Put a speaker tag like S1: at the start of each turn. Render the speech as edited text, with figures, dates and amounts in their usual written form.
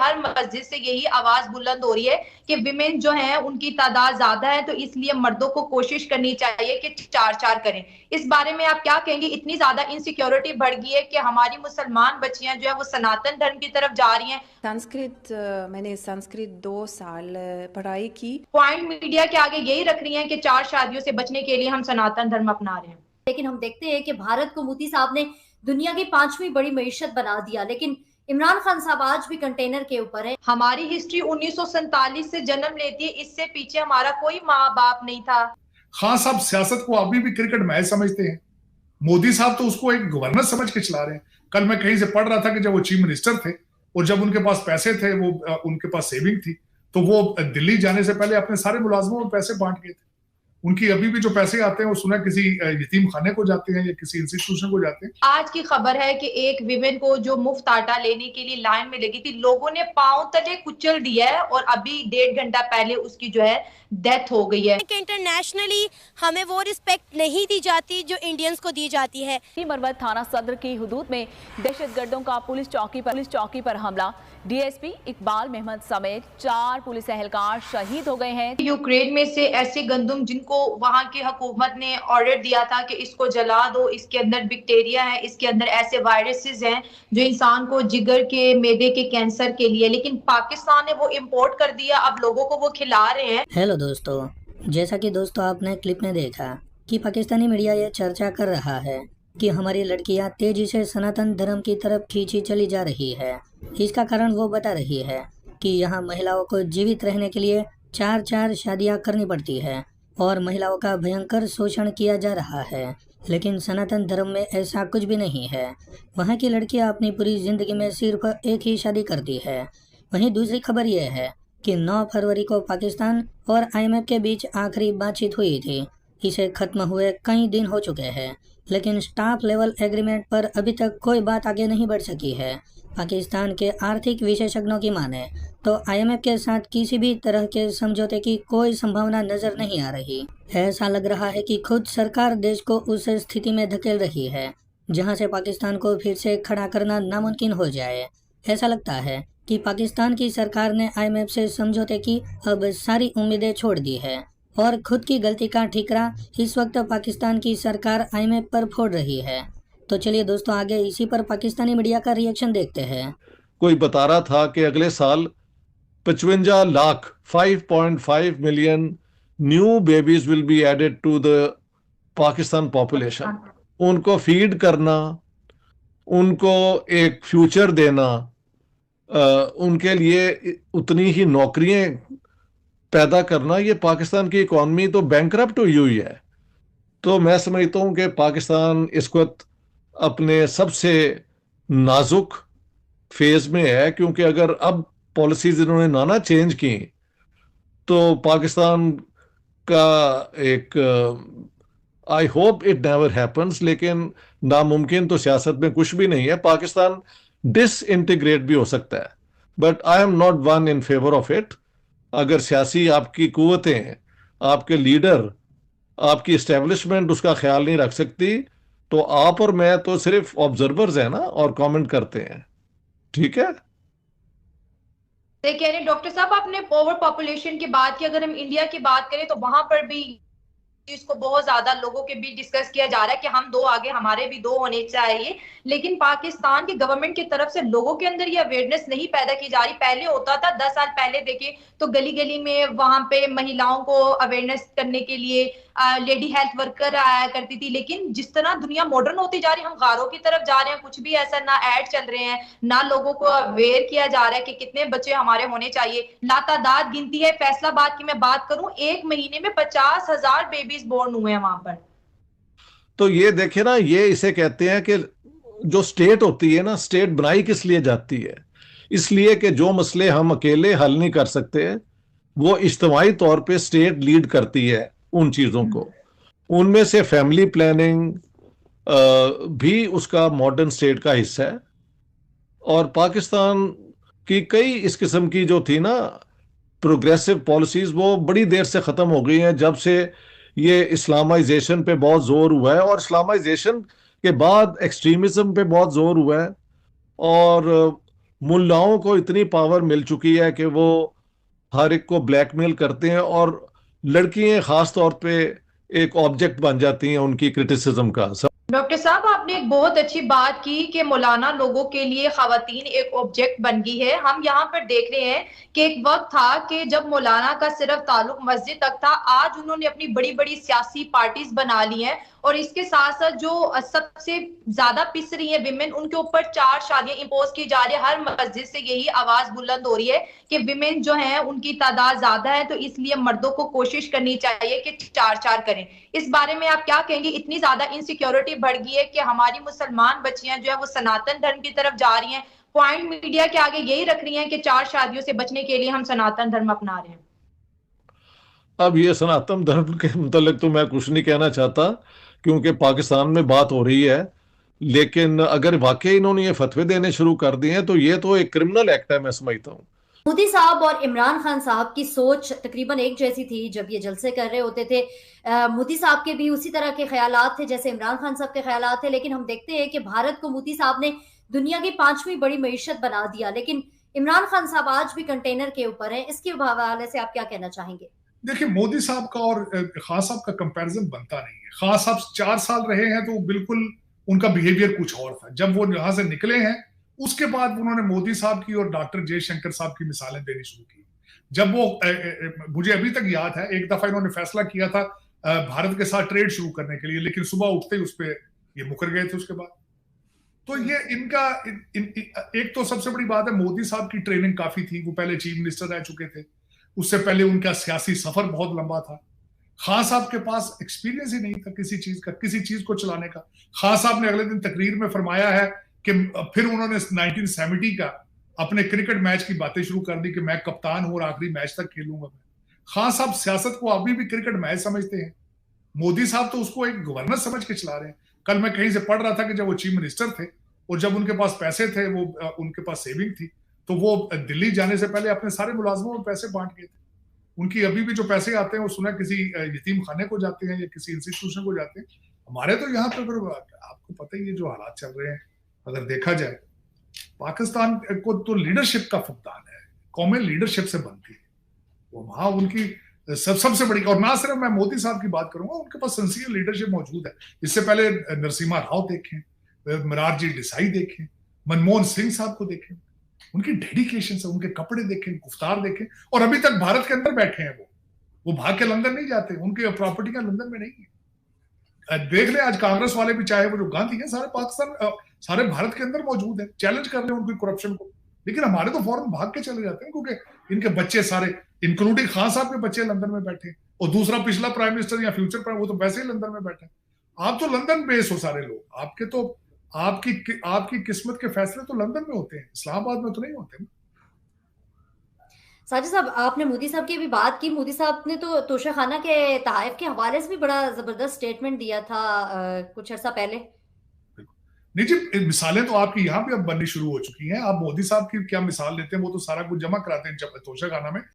S1: हर मस्जिद से यही आवाज बुलंद हो रही है कि विमेन जो है उनकी तादाद ज्यादा है, तो इसलिए मर्दों को कोशिश करनी चाहिए कि चार चार करें। इस बारे में आप क्या कहेंगे? इतनी ज्यादा इनसिक्योरिटी बढ़ गई है कि हमारी मुसलमान बच्चियां जो है वो सनातन धर्म की तरफ जा रही हैं।
S2: मैंने संस्कृत 2 साल पढ़ाई की।
S1: पॉइंट मीडिया के आगे यही रख रही हैं कि 4 शादियों से बचने के लिए हम सनातन धर्म अपना रहे हैं।
S3: लेकिन हम देखते हैं कि भारत को मोदी साहब ने दुनिया की 5वीं बड़ी मईशत बना दिया, लेकिन इमरान खान साहब आज भी कंटेनर के ऊपर है।
S1: हमारी हिस्ट्री 1947 से जन्म लेती है, इससे पीछे हमारा कोई माँ बाप नहीं था।
S4: खान साहब सियासत को अभी भी क्रिकेट मैच समझते हैं। मोदी साहब तो उसको एक गवर्नर समझ के चला रहे हैं। कल मैं कहीं से पढ़ रहा था कि जब वो चीफ मिनिस्टर थे और जब उनके पास पैसे थे, वो उनके पास सेविंग थी, तो वो दिल्ली जाने से पहले अपने सारे मुलाजमों में पैसे बांट गए थे। उनकी अभी भी जो पैसे आते हैं वो सुना किसी यतीम खाने को जाते हैं या किसी इंस्टीट्यूशन को जाते हैं।
S1: आज की खबर है कि एक विमेन को जो मुफ्त आटा लेने के लिए लाइन में लगी थी, लोगों ने पांव तले कुचल दिया है और अभी 1.5 घंटा पहले उसकी जो है डेथ हो गई है।
S5: इंटरनेशनली हमें वो रिस्पेक्ट नहीं दी जाती जो इंडियंस को दी जाती है।
S6: मरवत थाना सदर की हुदूद में दहशतगर्दों का पुलिस चौकी पर हमला। डीएसपी इकबाल मेहमद समेत 4 पुलिस एहलकार शहीद हो गए हैं।
S1: यूक्रेन में से ऐसे गंदम जिनको वहां की हुकूमत ने ऑर्डर दिया था कि इसको जला दो, इसके अंदर बैक्टीरिया है, इसके अंदर ऐसे वायरसेस हैं जो इंसान को जिगर के, मैदे के कैंसर के लिए, लेकिन पाकिस्तान ने वो इम्पोर्ट कर दिया, अब लोगों को वो खिला रहे हैं।
S7: हेलो दोस्तों, जैसा कि दोस्तों आपने क्लिप में देखा कि पाकिस्तानी मीडिया ये चर्चा कर रहा है कि हमारी लड़कियां तेजी से सनातन धर्म की तरफ खींची चली जा रही है। इसका कारण वो बता रही है कि यहाँ महिलाओं को जीवित रहने के लिए 4 शादियां करनी पड़ती है और महिलाओं का भयंकर शोषण किया जा रहा है। लेकिन सनातन धर्म में ऐसा कुछ भी नहीं है। वहाँ की लड़कियां अपनी पूरी जिंदगी में सिर्फ एक ही शादी करती है। वहीं दूसरी खबर यह है कि 9 फरवरी को पाकिस्तान और IMF के बीच आखिरी बातचीत हुई थी। इसे खत्म हुए कई दिन हो चुके हैं, लेकिन स्टाफ लेवल एग्रीमेंट पर अभी तक कोई बात आगे नहीं बढ़ सकी है। पाकिस्तान के आर्थिक विशेषज्ञों की माने तो IMF के साथ किसी भी तरह के समझौते की कोई संभावना नजर नहीं आ रही। ऐसा लग रहा है कि खुद सरकार देश को उस स्थिति में धकेल रही है जहां से पाकिस्तान को फिर से खड़ा करना नामुमकिन हो जाए। ऐसा लगता है कि पाकिस्तान की सरकार ने IMF से समझौते की अब सारी उम्मीदें छोड़ दी है और खुद की गलती का ठिकरा इस वक्त पाकिस्तान की सरकार IMF पर फोड़ रही है। तो चलिए दोस्तों, आगे इसी पर पाकिस्तानी मीडिया का रिएक्शन देखते हैं।
S8: कोई बता रहा था कि अगले साल 55 lakh 5.5 million new babies will be added to the Pakistan population. उनको फीड करना, उनको एक फ्यूचर देना, उनके लिए उतनी ही नौकरियां पैदा करना, ये पाकिस्तान की इकॉनमी तो बैंकरप्ट हुई हुई है। तो मैं समझता हूं कि पाकिस्तान इस वक्त अपने सबसे नाजुक फेज में है, क्योंकि अगर अब पॉलिसीज इन्होंने ना चेंज की तो पाकिस्तान का एक I hope it never happens, लेकिन नामुमकिन तो सियासत में कुछ भी नहीं है। पाकिस्तान डिसइंटीग्रेट भी हो सकता है, but I am not one in favour of it. अगर सियासी आपकी कुव्वतें, आपके लीडर, आपकी इस्टेब्लिशमेंट उसका ख्याल नहीं रख सकती, तो आप और मैं तो सिर्फ ऑब्जर्वर्स हैं ना, और कमेंट करते हैं। ठीक है,
S1: कह रहे डॉक्टर साहब, आपने ओवर पॉपुलेशन की बात की। अगर हम इंडिया की बात करें तो वहां पर भी इसको बहुत ज्यादा लोगों के बीच डिस्कस किया जा रहा है कि हम 2 आगे, हमारे भी 2 होने चाहिए, लेकिन पाकिस्तान की गवर्नमेंट की तरफ से लोगों के अंदर ये अवेयरनेस नहीं पैदा की जा रही। पहले होता था, 10 साल पहले देखे तो गली गली में वहां पे महिलाओं को अवेयरनेस करने के लिए लेडी हेल्थ वर्कर आया करती थी, लेकिन जिस तरह दुनिया मॉडर्न होती जा रही है, हम गारों की तरफ जा रहे हैं, कुछ भी ऐसा ना ऐड चल रहे हैं, ना लोगों को अवेयर किया जा रहा है कि कितने बच्चे हमारे होने चाहिए। लातादाद गिनती है। फैसलाबाद की मैं बात करूं, 1 महीने में 50,000 बेबीज बोर्न हुए हैं वहां पर।
S8: तो ये देखे ना, ये इसे कहते हैं कि जो स्टेट होती है ना, स्टेट बनाई किस लिए जाती है? इसलिए कि जो मसले हम अकेले हल नहीं कर सकते, वो इज्तिमाई तौर पे स्टेट लीड करती है उन चीज़ों को। उनमें से फैमिली प्लानिंग भी उसका मॉडर्न स्टेट का हिस्सा है। और पाकिस्तान की कई इस किस्म की जो थी ना प्रोग्रेसिव पॉलिसीज, वो बड़ी देर से ख़त्म हो गई हैं, जब से ये इस्लामाइजेशन पे बहुत जोर हुआ है, और इस्लामाइजेशन के बाद एक्सट्रीमिज्म पे बहुत जोर हुआ है। और मुल्लाओं को इतनी पावर मिल चुकी है कि वो हर एक को ब्लैकमेल करते हैं और लड़कियां खास तौर पे एक ऑब्जेक्ट बन जाती हैं उनकी क्रिटिसिज्म का।
S1: डॉक्टर साहब, आपने एक बहुत अच्छी बात की कि मौलाना लोगों के लिए खवातीन एक ऑब्जेक्ट बन गई है। हम यहाँ पर देख रहे हैं कि एक वक्त था कि जब मौलाना का सिर्फ ताल्लुक मस्जिद तक था, आज उन्होंने अपनी बड़ी बड़ी सियासी पार्टीज बना ली हैं और इसके साथ साथ जो सबसे ज्यादा पिस रही है विमेन, उनके ऊपर 4 शादियां इंपोज की जा रही है। हर मस्जिद से यही आवाज बुलंद हो रही है कि विमेन जो है उनकी तादाद ज्यादा है, तो इसलिए मर्दों को कोशिश करनी चाहिए कि 4-4 करें। इस बारे में आप क्या कहेंगे? इतनी ज्यादा इनसिक्योरिटी बढ़ गई है कि हमारी मुसलमान बच्चियां जो है वो सनातन धर्म की तरफ जा रही हैं, पॉइंट मीडिया के आगे यही रख रही हैं कि 4 शादियों से बचने के लिए हम सनातन धर्म अपना रहे हैं।
S8: अब ये सनातन धर्म के मुतालिक तो मैं कुछ नहीं कहना चाहता क्योंकि पाकिस्तान में बात हो रही है, लेकिन अगर वाकई इन्होंने ये फतवे देने शुरू कर दिए हैं तो ये तो एक क्रिमिनल एक्ट है, मैं समझता हूँ।
S3: मोदी साहब और इमरान खान साहब की सोच तकरीबन एक जैसी थी जब ये जलसे कर रहे होते थे। मोदी साहब के भी उसी तरह के ख्यालात थे जैसे इमरान खान साहब के ख्यालात थे, लेकिन हम देखते हैं कि भारत को मोदी साहब ने दुनिया की 5वीं बड़ी मईशत बना दिया, लेकिन इमरान खान साहब आज भी कंटेनर के ऊपर है। इसके हवाले से आप क्या कहना चाहेंगे?
S4: देखिए, मोदी साहब का और खान साहब का कंपैरिजन बनता नहीं है। खान साहब 4 साल रहे हैं तो बिल्कुल उनका बिहेवियर कुछ और था। जब वो यहां से निकले हैं उसके बाद उन्होंने मोदी साहब की और डॉक्टर जयशंकर साहब की मिसालें देनी शुरू की। जब वो मुझे अभी तक याद है, एक दफा इन्होंने फैसला किया था भारत के साथ ट्रेड शुरू करने के लिए, लेकिन सुबह उठते ही उस पर ये मुकर गए थे। उसके बाद तो ये इनका एक तो सबसे बड़ी बात है, मोदी साहब की ट्रेनिंग काफी थी। वो पहले चीफ मिनिस्टर रह चुके थे, उससे पहले उनका सियासी सफर बहुत लंबा था। खान साहब के पास एक्सपीरियंस ही नहीं था किसी चीज का, किसी चीज को चलाने का। खान साहब ने अगले दिन तकरीर में फरमाया है कि फिर उन्होंने 1970 का अपने क्रिकेट मैच की बातें शुरू कर दी कि मैं कप्तान हूं और आखिरी मैच तक खेलूंगा मैं। खान साहब सियासत को अभी भी क्रिकेट मैच समझते हैं। मोदी साहब तो उसको एक गवर्नर समझ के चला रहे हैं। कल मैं कहीं से पढ़ रहा था कि जब वो चीफ मिनिस्टर थे और जब उनके पास पैसे थे, वो उनके पास सेविंग थी, तो वो दिल्ली जाने से पहले अपने सारे मुलाजमों में पैसे बांट गए थे। उनकी अभी भी जो पैसे आते हैं वो सुना किसी यतीम खाने को जाते हैं या किसी इंस्टीट्यूशन को जाते हैं। हमारे तो यहाँ पे आपको पता ही है जो हालात चल रहे हैं। अगर देखा जाए, पाकिस्तान को तो लीडरशिप का फुकदान है, कौमें लीडरशिप से बनती है। वो वहां उनकी सबसे बड़ी, और ना सिर्फ मैं मोदी साहब की बात करूंगा, उनके पास सिंसियर लीडरशिप मौजूद है। इससे पहले नरसिम्हा राव देखें, मोरारजी देसाई देखें, मनमोहन सिंह साहब को देखें, उनकी डेडिकेशन से उनके कपड़े देखें, गुफ्तार देखें, और अभी तक भारत के अंदर बैठे हैं। वो भाग के लंदन नहीं जाते, उनकी प्रॉपर्टियां लंदन में नहीं है। देख ले, आज कांग्रेस वाले भी, चाहे वो जो गांधी है, सारे पाकिस्तान, सारे भारत के अंदर मौजूद है, चैलेंज कर रहे हैं उनकी करप्शन को। लेकिन हमारे तो फौरन भाग के चले जाते हैं क्योंकि इनके बच्चे सारे, इंक्लूडिंग खान साहब के बच्चे, लंदन में बैठे हैं, और दूसरा पिछला प्राइम मिनिस्टर या फ्यूचर प्राइम, वो तो वैसे ही लंदन में बैठे हैं। आप तो लंदन बेस हो सारे लोग, आपके तो आपकी किस्मत के फैसले तो लंदन में होते हैं, इस्लामाबाद में तो नहीं होते।
S3: साजिद साहब, आपने मोदी साहब की भी बात की। मोदी साहब ने तो तोशाखाना के तहफ़ के हवाले से भी बड़ा जबरदस्त स्टेटमेंट दिया था कुछ अर्सा पहले।
S4: नहीं जी, मिसालें तो आपकी यहाँ भी अब बननी शुरू हो चुकी हैं। आप मोदी साहब की क्या मिसाल लेते हैं, वो तो सारा कुछ जमा कराते हैं तोशाखाना में।